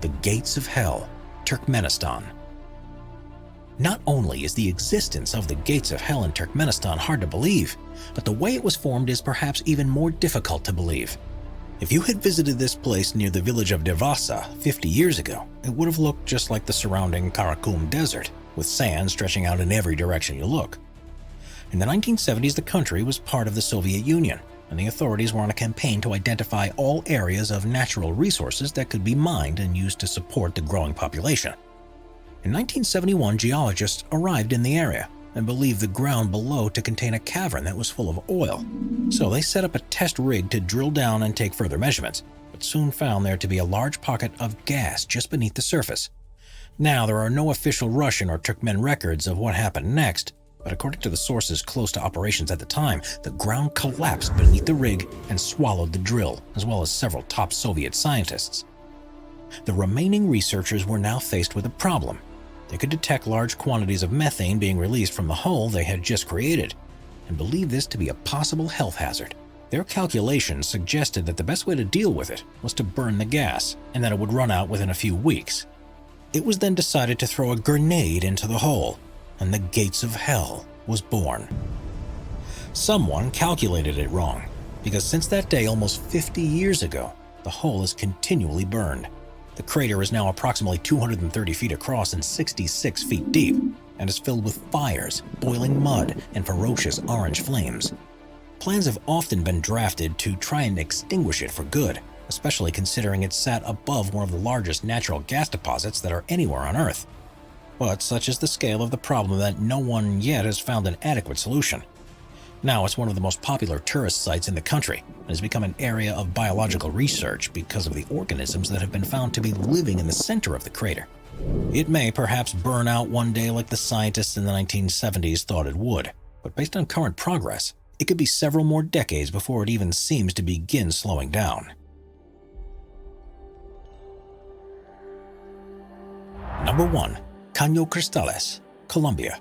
the Gates of Hell, Turkmenistan. Not only is the existence of the Gates of Hell in Turkmenistan hard to believe, but the way it was formed is perhaps even more difficult to believe. If you had visited this place near the village of Devasa 50 years ago, it would have looked just like the surrounding Karakum Desert, with sand stretching out in every direction you look. In the 1970s, the country was part of the Soviet Union, and the authorities were on a campaign to identify all areas of natural resources that could be mined and used to support the growing population. In 1971, geologists arrived in the area and believed the ground below to contain a cavern that was full of oil. So they set up a test rig to drill down and take further measurements, but soon found there to be a large pocket of gas just beneath the surface. Now, there are no official Russian or Turkmen records of what happened next, but according to the sources close to operations at the time, the ground collapsed beneath the rig and swallowed the drill, as well as several top Soviet scientists. The remaining researchers were now faced with a problem. They could detect large quantities of methane being released from the hole they had just created, and believed this to be a possible health hazard. Their calculations suggested that the best way to deal with it was to burn the gas, and that it would run out within a few weeks. It was then decided to throw a grenade into the hole, and the Gates of Hell was born. Someone calculated it wrong, because since that day almost 50 years ago, the hole has continually burned. The crater is now approximately 230 feet across and 66 feet deep, and is filled with fires, boiling mud, and ferocious orange flames. Plans have often been drafted to try and extinguish it for good, especially considering it sat above one of the largest natural gas deposits that are anywhere on Earth. But such is the scale of the problem that no one yet has found an adequate solution. Now it's one of the most popular tourist sites in the country and has become an area of biological research because of the organisms that have been found to be living in the center of the crater. It may perhaps burn out one day like the scientists in the 1970s thought it would, but based on current progress, it could be several more decades before it even seems to begin slowing down. Number 1. Caño Cristales, Colombia.